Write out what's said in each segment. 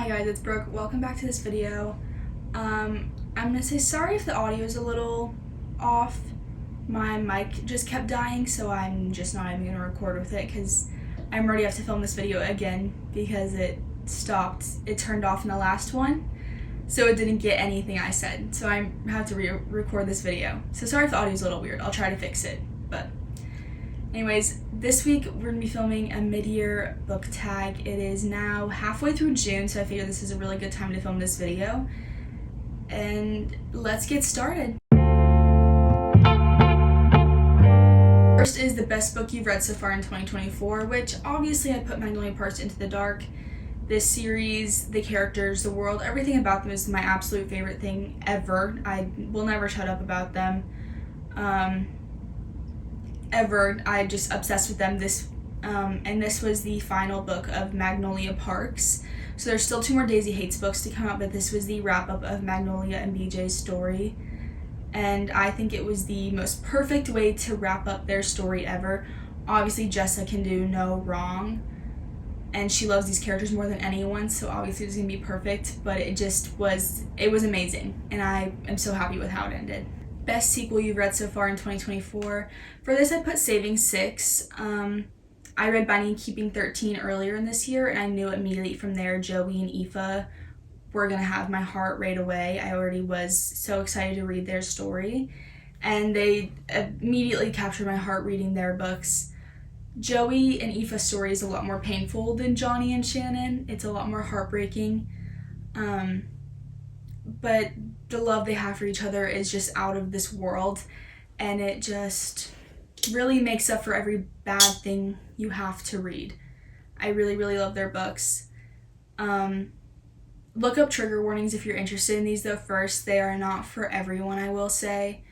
Hi guys, it's Brooke. Welcome back to this video. I'm gonna say sorry if the audio is a little off. My mic just kept dying, so I'm just not even gonna record with it because I'm ready to have to film this video again because it turned off in the last one, so it didn't get anything I said. So I have to re-record this video. So sorry if the audio is a little weird. I'll try to fix it. But anyways, this week we're gonna be filming a mid-year book tag. It is now halfway through June, so I figured this is a really good time to film this video. And let's get started. First is the best book you've read so far in 2024, which obviously I put Magnolia Parks Into the Dark. This series, the characters, the world, everything about them is my absolute favorite thing ever. I will never shut up about them. Ever. I'm just obsessed with them. And this was the final book of Magnolia Parks. So there's still 2 more Daisy Hates books to come out, but this was the wrap-up of Magnolia and BJ's story. And I think it was the most perfect way to wrap up their story ever. Obviously, Jessa can do no wrong, and she loves these characters more than anyone, so obviously it was going to be perfect, but it was amazing, and I am so happy with how it ended. Best sequel you've read so far in 2024. For this, I put Saving 6. I read Binding and Keeping 13 earlier in this year, and I knew immediately from there Joey and Aoife were going to have my heart right away. I already was so excited to read their story, and they immediately captured my heart reading their books. Joey and Aoife's story is a lot more painful than Johnny and Shannon. It's a lot more heartbreaking, but the love they have for each other is just out of this world, and it just really makes up for every bad thing you have to read. I really, really love their books. Look up trigger warnings if you're interested in these though first. They are not for everyone, I will say.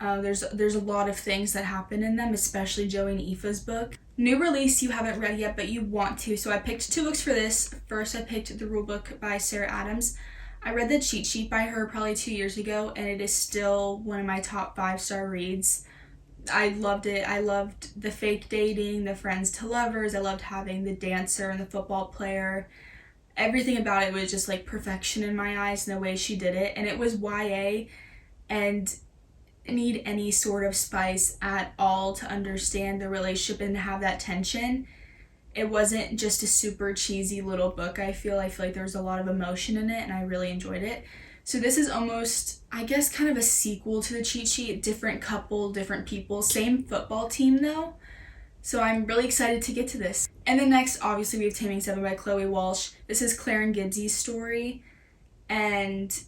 There's a lot of things that happen in them, especially Joey and Aoife's book. New release you haven't read yet, but you want to. So I picked 2 books for this. First, I picked The Rule Book by Sarah Adams. I read the cheat sheet by her probably 2 years ago, and it is still one of my top 5-star reads. I loved it. I loved the fake dating, the friends to lovers. I loved having the dancer and the football player. Everything about it was just like perfection in my eyes, and the way she did it. And it was YA, and need any sort of spice at all to understand the relationship and to have that tension. It wasn't just a super cheesy little book. I feel like there was a lot of emotion in it, and I really enjoyed it. So this is almost, I guess, kind of a sequel to the cheat sheet. Different couple, different people, same football team though. So I'm really excited to get to this. And then next, obviously, we have Taming 7 by Chloe Walsh. This is Claire and Gibbsy's story, and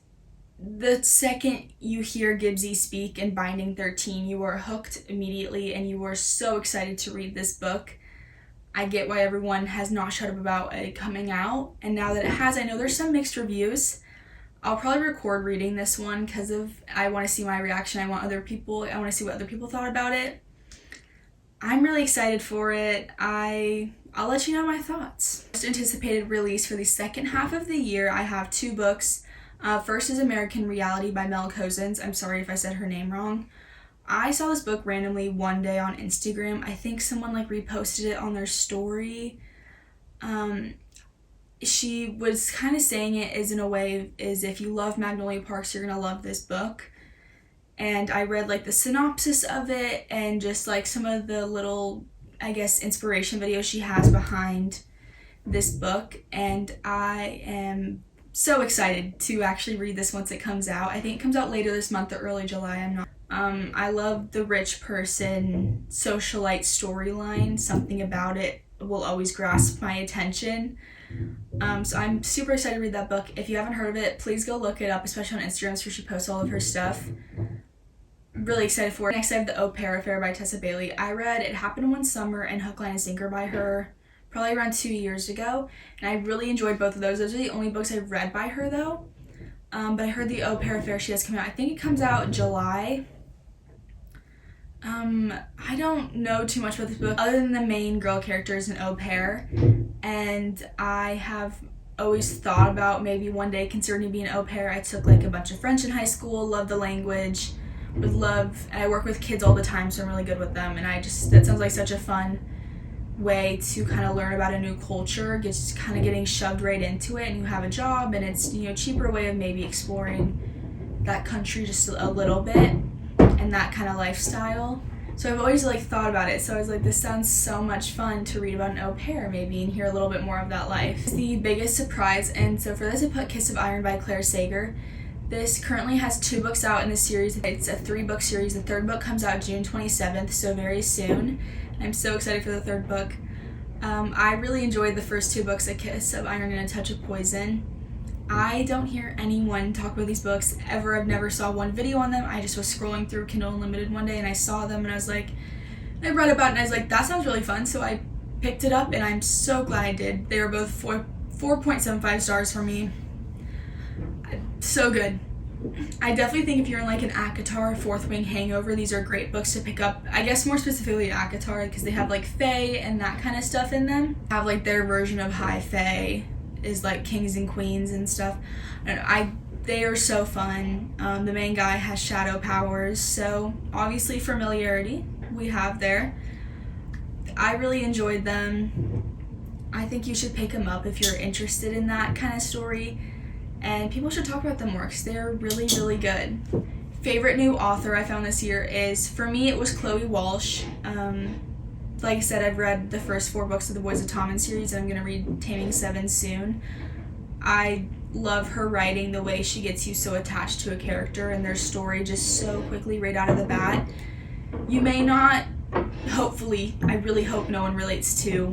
the second you hear Gibbsy speak in Binding 13, you are hooked immediately, and you are so excited to read this book. I get why everyone has not shut up about it coming out, and now that it has, I know there's some mixed reviews. I'll probably record reading this one because I want to see my reaction. I want to see what other people thought about it. I'm really excited for it. I'll let you know my thoughts. Most anticipated release for the second half of the year, I have 2 books. First is American Reality by Mel Cozens. I'm sorry if I said her name wrong. I saw this book randomly one day on Instagram. I think someone reposted it on their story. She was kind of saying it as in a way is if you love Magnolia Parks, you're gonna love this book. And I read the synopsis of it and just some of the little, I guess, inspiration videos she has behind this book, and I am so excited to actually read this once it comes out. I think it comes out later this month or early July. I'm not. I love the rich person socialite storyline. Something about it will always grasp my attention. So I'm super excited to read that book. If you haven't heard of it, please go look it up, especially on Instagram, where she posts all of her stuff. Really excited for it. Next, I have The Au Pair Affair by Tessa Bailey. I read It Happened One Summer and Hook, Line, and Sinker by her probably around 2 years ago, and I really enjoyed both of those. Those are the only books I've read by her though. But I heard The Au Pair Affair she has coming out. I think it comes out in July. I don't know too much about this book other than the main girl character is an au pair, and I have always thought about maybe one day considering being an au pair. I took a bunch of French in high school, loved the language, and I work with kids all the time, so I'm really good with them, and that sounds like such a fun way to kind of learn about a new culture, just kind of getting shoved right into it, and you have a job, and it's, you know, a cheaper way of maybe exploring that country just a little bit and that kind of lifestyle. So I've always like thought about it. So I was like, this sounds so much fun to read about an au pair maybe and hear a little bit more of that life. The biggest surprise, and so for this I put Kiss of Iron by Claire Sager. This currently has 2 books out in the series. It's a 3-book series. The 3rd book comes out June 27th, so very soon. I'm so excited for the 3rd book. I really enjoyed the first 2 books, A Kiss of Iron and A Touch of Poison. I don't hear anyone talk about these books ever. I've never saw one video on them. I just was scrolling through Kindle Unlimited one day and I saw them and I was like, I read about it and I was like, that sounds really fun. So I picked it up and I'm so glad I did. They were both 4.75 stars for me. So good. I definitely think if you're in like an ACOTAR, Fourth Wing Hangover, these are great books to pick up. I guess more specifically ACOTAR because they have like Fae and that kind of stuff in them. Have like their version of High Fae is like kings and queens and stuff. They are so fun. The main guy has shadow powers, so obviously familiarity we have there. I really enjoyed them. I think you should pick them up if you're interested in that kind of story, and people should talk about them more because they're really, really good. Favorite new author I found this year is, for me, it was Chloe Walsh. Like I said, I've read the first 4 books of the Boys of Tommen series, and I'm going to read Taming 7 soon. I love her writing, the way she gets you so attached to a character and their story just so quickly right out of the bat. You may not, hopefully, I really hope no one relates to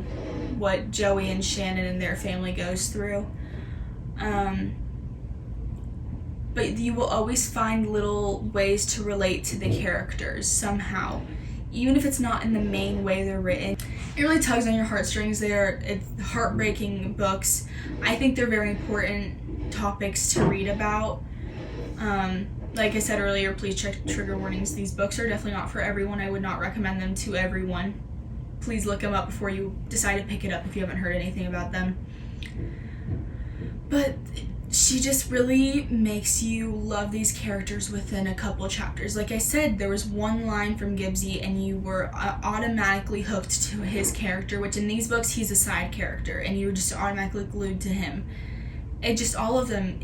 what Joey and Shannon and their family goes through. But you will always find little ways to relate to the characters somehow. Even if it's not in the main way they're written. It really tugs on your heartstrings. It's heartbreaking books. I think they're very important topics to read about. Like I said earlier, please check trigger warnings. These books are definitely not for everyone. I would not recommend them to everyone. Please look them up before you decide to pick it up if you haven't heard anything about them. But she just really makes you love these characters within a couple chapters. Like I said, there was one line from Gibbsy and you were automatically hooked to his character, which in these books, he's a side character, and you were just automatically glued to him. It just, all of them,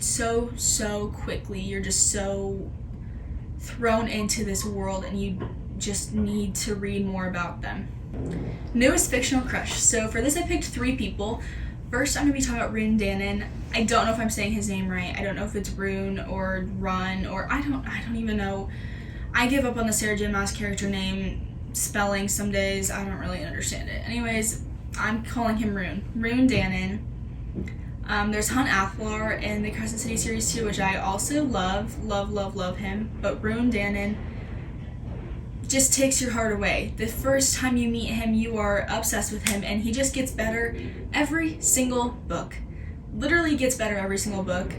so quickly, you're just so thrown into this world and you just need to read more about them. Newest fictional crush. So for this, I picked 3 people. First, I'm going to be talking about Rune Dannon. I don't know if I'm saying his name right. I don't know if it's Rune or Run, or I don't even know. I give up on the Sarah J. Maas character name spelling some days. I don't really understand it. Anyways, I'm calling him Rune. Rune Dannon. There's Hunt Athlar in the Crescent City series too, which I also love him. But Rune Dannon just takes your heart away. The first time you meet him, you are obsessed with him, and he just gets better every single book. Literally gets better every single book.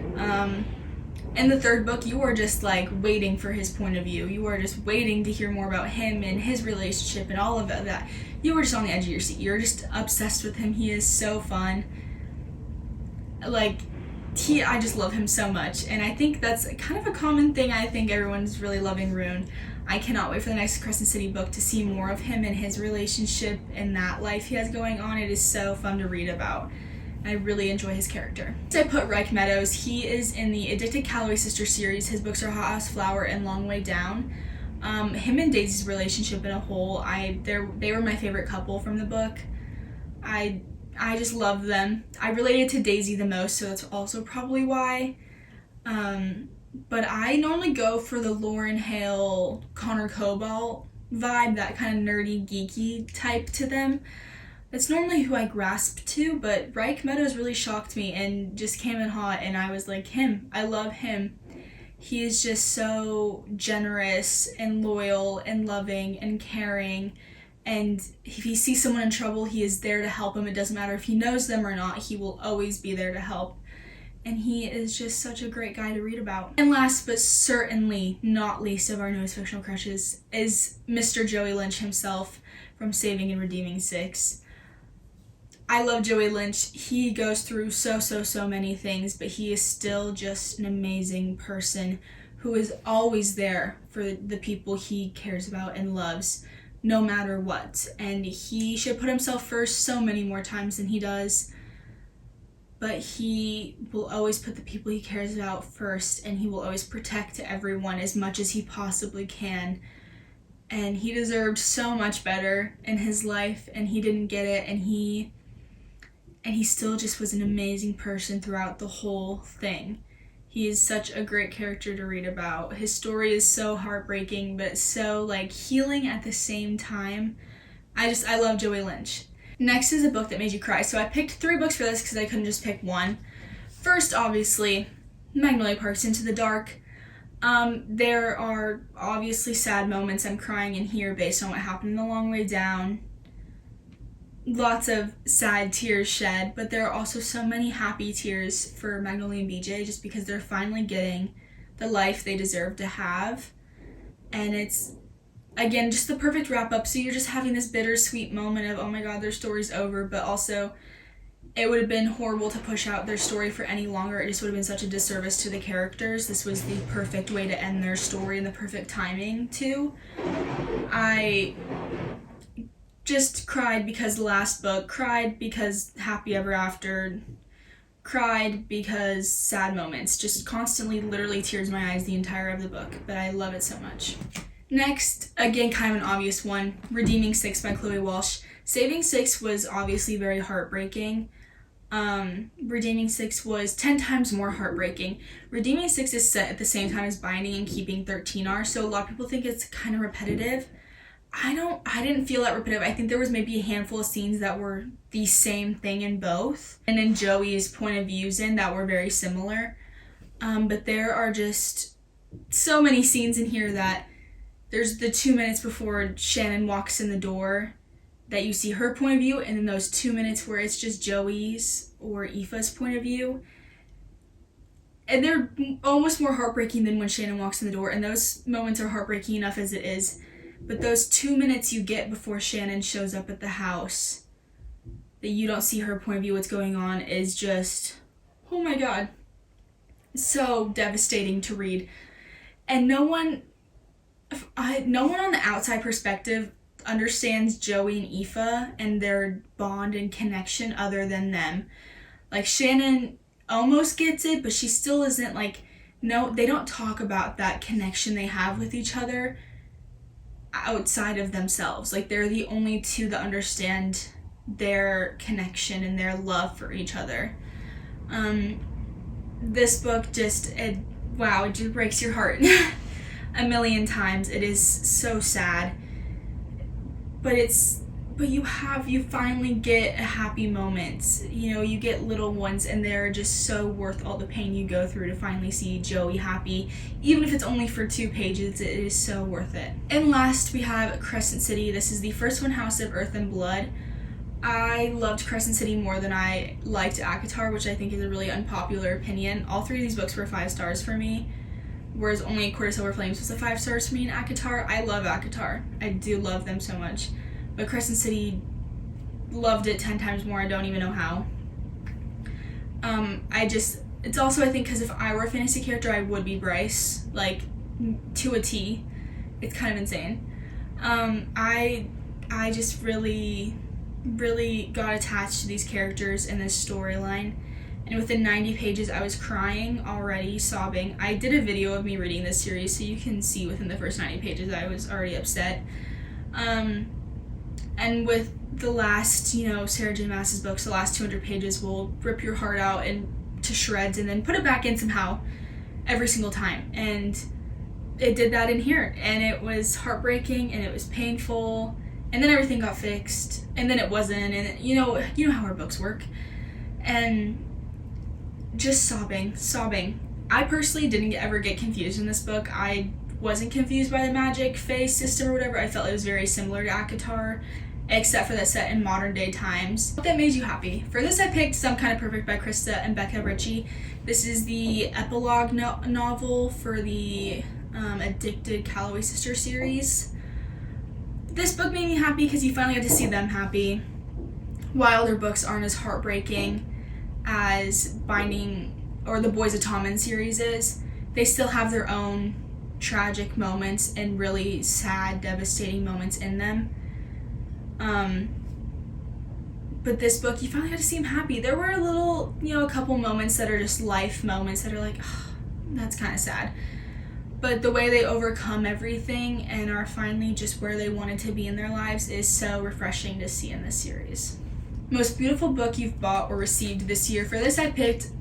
In the 3rd book, you are just like waiting for his point of view. You are just waiting to hear more about him and his relationship and all of that. You were just on the edge of your seat. You're just obsessed with him. He is so fun. I just love him so much, and I think that's kind of a common thing. I think everyone's really loving Rune. I cannot wait for the next Crescent City book to see more of him and his relationship and that life he has going on. It is so fun to read about. I really enjoy his character. So I put Reich Meadows. He is in the Addicted Calloway Sisters series. His books are Hot House Flower and Long Way Down. Him and Daisy's relationship in a whole, they were my favorite couple from the book. I just love them. I related to Daisy the most, so that's also probably why. But I normally go for the Lauren Hale, Connor Cobalt vibe, that kind of nerdy, geeky type to them. That's normally who I grasp to, but Reich Meadows really shocked me and just came in hot, and I was like, him. I love him. He is just so generous and loyal and loving and caring, and if he sees someone in trouble, he is there to help them. It doesn't matter if he knows them or not, he will always be there to help. And he is just such a great guy to read about. And last but certainly not least of our newest fictional crushes is Mr. Joey Lynch himself from Saving and Redeeming 6. I love Joey Lynch. He goes through so many things, but he is still just an amazing person who is always there for the people he cares about and loves. no matter what. And he should put himself first so many more times than he does. But he will always put the people he cares about first, and he will always protect everyone as much as he possibly can. And he deserved so much better in his life, and he didn't get it, and he still just was an amazing person throughout the whole thing. He is such a great character to read about. His story is so heartbreaking, but so like healing at the same time. I love Joey Lynch. Next is a book that made you cry. So I picked 3 books for this because I couldn't just pick one. First, obviously, Magnolia Park's Into the Dark. There are obviously sad moments I'm crying in here based on what happened in The Long Way Down. Lots of sad tears shed, but there are also so many happy tears for Magnolia and BJ just because they're finally getting the life they deserve to have. And it's, again, just the perfect wrap-up. So you're just having this bittersweet moment of, oh my god, their story's over, but also it would have been horrible to push out their story for any longer. It just would have been such a disservice to the characters. This was the perfect way to end their story and the perfect timing, too. I just cried because the last book, cried because Happy Ever After, cried because sad moments, just constantly literally tears in my eyes the entire of the book, but I love it so much. Next, again, kind of an obvious one, Redeeming Six by Chloe Walsh. Saving Six was obviously very heartbreaking. Redeeming Six was 10 times more heartbreaking. Redeeming Six is set at the same time as Binding and Keeping 13 are, so a lot of people think it's kind of repetitive. I didn't feel that repetitive. I think there was maybe a handful of scenes that were the same thing in both, and in Joey's point of views in that were very similar. But there are just so many scenes in here that there's the 2 minutes before Shannon walks in the door that you see her point of view, and then those 2 minutes where it's just Joey's or Aoife's point of view. And they're almost more heartbreaking than when Shannon walks in the door, and those moments are heartbreaking enough as it is. But those 2 minutes you get before Shannon shows up at the house, that you don't see her point of view, what's going on, is just, oh my god, so devastating to read. And no one on the outside perspective understands Joey and Aoife and their bond and connection other than them. Like, Shannon almost gets it, but she still isn't, like, no, they don't talk about that connection they have with each other outside of themselves. Like, they're the only two that understand their connection and their love for each other. This book it just breaks your heart a million times. It is so sad, but you finally get a happy moment. You know, you get little ones, and they're just so worth all the pain you go through to finally see Joey happy. Even if it's only for 2 pages, it is so worth it. And last, we have Crescent City. This is the first one, House of Earth and Blood. I loved Crescent City more than I liked ACOTAR, which I think is a really unpopular opinion. All 3 of these books were 5 stars for me, whereas only A Court of Silver Flames was a 5 stars for me in ACOTAR. I love ACOTAR. I do love them so much. But Crescent City, loved it 10 times more. I don't even know how. It's also, I think, because if I were a fantasy character, I would be Bryce, like, to a T. It's kind of insane. I just really, really got attached to these characters and this storyline. And within 90 pages, I was crying already, sobbing. I did a video of me reading this series, so you can see within the first 90 pages I was already upset. And with the last, Sarah J. Maas's books, the last 200 pages will rip your heart out to shreds and then put it back in somehow every single time. And it did that in here. And it was heartbreaking, and it was painful. And then everything got fixed. And then it wasn't. And you know how our books work. And just sobbing. I personally didn't ever get confused in this book. I wasn't confused by the magic phase system or whatever. I felt it was very similar to ACOTAR, except for that set in modern day times. What that made you happy? For this, I picked Some Kind of Perfect by Krista and Becca Ritchie. This is the epilogue novel for the Addicted Calloway Sister series. This book made me happy because you finally got to see them happy. While their books aren't as heartbreaking as Binding or the Boys of Tommen series is, they still have their own tragic moments and really sad, devastating moments in them. But this book, you finally got to see him happy. There were a couple moments that are just life moments that are like, oh, that's kind of sad. But the way they overcome everything and are finally just where they wanted to be in their lives is so refreshing to see in this series. Most beautiful book you've bought or received this year. For this, I picked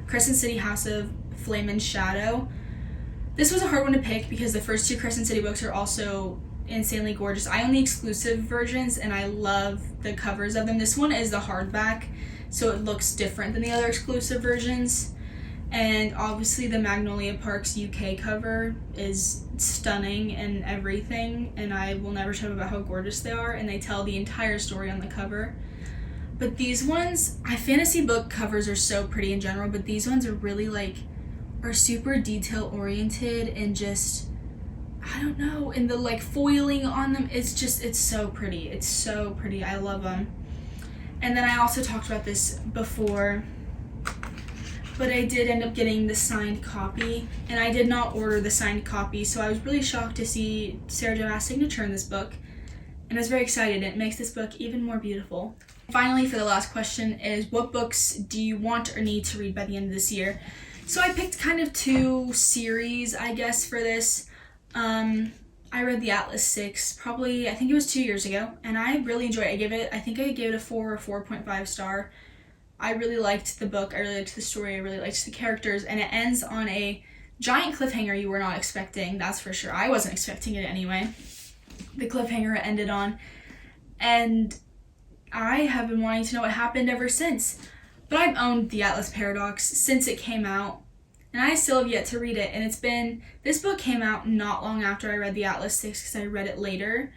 Crescent City House of Flame and Shadow. This was a hard one to pick because the first two Crescent City books are also insanely gorgeous. I own the exclusive versions and I love the covers of them. This one is the hardback, so it looks different than the other exclusive versions. And obviously the Magnolia Parks UK cover is stunning and everything, and I will never shut up about how gorgeous they are, and they tell the entire story on the cover. But these ones, fantasy book covers are so pretty in general, but these ones are really are super detail oriented and just, I don't know, and the foiling on them, it's so pretty. It's so pretty. I love them. And then I also talked about this before, but I did end up getting the signed copy, and I did not order the signed copy, so I was really shocked to see Sarah J. Maas's signature in this book, and I was very excited. It makes this book even more beautiful. Finally, for the last question is, what books do you want or need to read by the end of this year? So I picked kind of two series, I guess, for this. I read The Atlas 6 probably, I think it was 2 years ago, and I really enjoyed it. I think I gave it a 4 or 4.5 star. I really liked the book, I really liked the story, I really liked the characters, and it ends on a giant cliffhanger you were not expecting, that's for sure. I wasn't expecting it anyway. The cliffhanger it ended on, and I have been wanting to know what happened ever since. But I've owned The Atlas Paradox since it came out, and I still have yet to read it, and this book came out not long after I read The Atlas 6 because I read it later.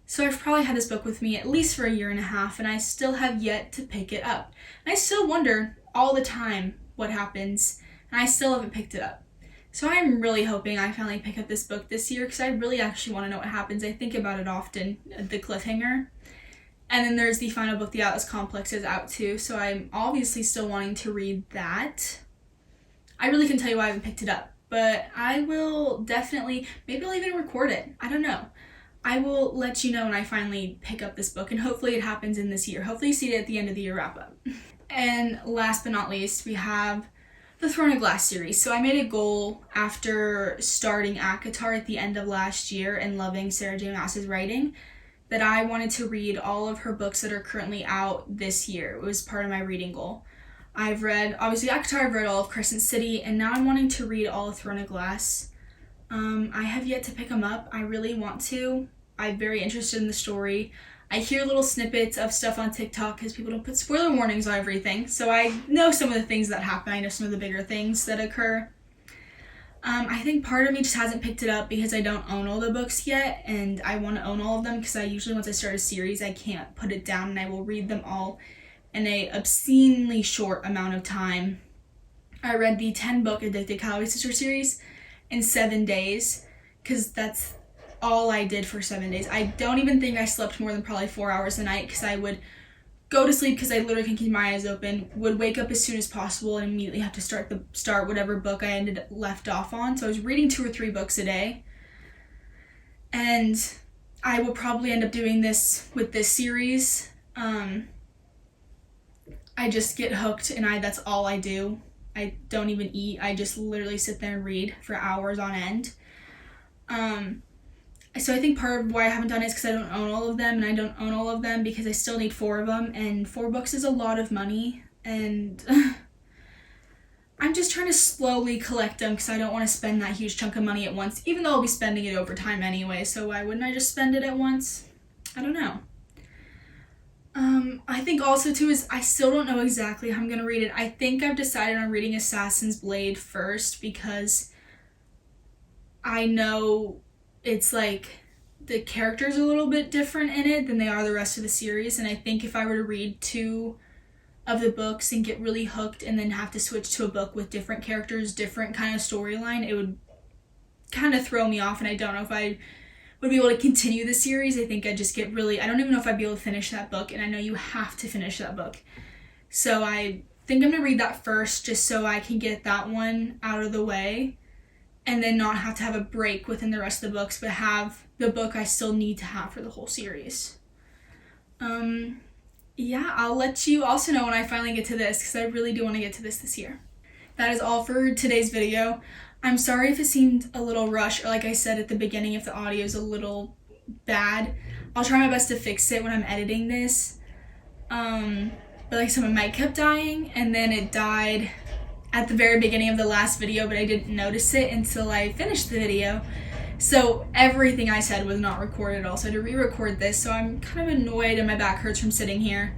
So I've probably had this book with me at least for a year and a half, and I still have yet to pick it up. And I still wonder all the time what happens, and I still haven't picked it up. So I'm really hoping I finally pick up this book this year because I really actually want to know what happens. I think about it often, the cliffhanger. And then there's the final book, The Atlas Complex, is out too, so I'm obviously still wanting to read that. I really couldn't tell you why I haven't picked it up, but I will definitely, maybe I'll even record it. I don't know. I will let you know when I finally pick up this book, and hopefully it happens in this year. Hopefully you see it at the end of the year wrap up. And last but not least, we have the Throne of Glass series. So I made a goal after starting ACOTAR at the end of last year and loving Sarah J. Maas's writing that I wanted to read all of her books that are currently out this year. It was part of my reading goal. I've read, obviously ACOTAR, I've read all of Crescent City, and now I'm wanting to read all of Throne of Glass. I have yet to pick them up. I really want to. I'm very interested in the story. I hear little snippets of stuff on TikTok because people don't put spoiler warnings on everything. So I know some of the things that happen. I know some of the bigger things that occur. I think part of me just hasn't picked it up because I don't own all the books yet, and I want to own all of them because once I start a series, I can't put it down, and I will read them all in a obscenely short amount of time. I read the 10-book Addicted Calorie Sister series in 7 days because that's all I did for 7 days. I don't even think I slept more than probably 4 hours a night because I would go to sleep because I literally couldn't keep my eyes open, would wake up as soon as possible and immediately have to start whatever book I left off on. So I was reading 2 or 3 books a day. And I will probably end up doing this with this series. I just get hooked and that's all I do. I don't even eat. I just literally sit there and read for hours on end. So I think part of why I haven't done it is because I don't own all of them, and I don't own all of them because I still need 4 of them, and 4 books is a lot of money, and I'm just trying to slowly collect them because I don't want to spend that huge chunk of money at once, even though I'll be spending it over time anyway, so why wouldn't I just spend it at once? I don't know. I think also too is I still don't know exactly how I'm going to read it. I think I've decided on reading Assassin's Blade first because I know it's like the characters are a little bit different in it than they are the rest of the series, and I think if I were to read 2 of the books and get really hooked and then have to switch to a book with different characters, different kind of storyline, it would kind of throw me off, and I don't know if I would be able to continue the series. I think I'd just get really, I don't even know if I'd be able to finish that book, and I know you have to finish that book. So I think I'm going to read that first just so I can get that one out of the way. and then not have to have a break within the rest of the books, but have the book I still need to have for the whole series. Yeah, I'll let you also know when I finally get to this, because I really do want to get to this year. That is all for today's video. I'm sorry if it seemed a little rushed, or like I said at the beginning, if the audio is a little bad. I'll try my best to fix it when I'm editing this. But like I said, my mic kept dying, and then it died at the very beginning of the last video, but I didn't notice it until I finished the video. So everything I said was not recorded at all, so I had to re-record this, so I'm kind of annoyed and my back hurts from sitting here.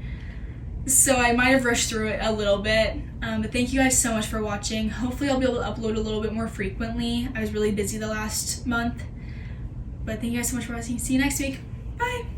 So I might have rushed through it a little bit, but thank you guys so much for watching. Hopefully I'll be able to upload a little bit more frequently. I was really busy the last month, but thank you guys so much for watching. See you next week. Bye!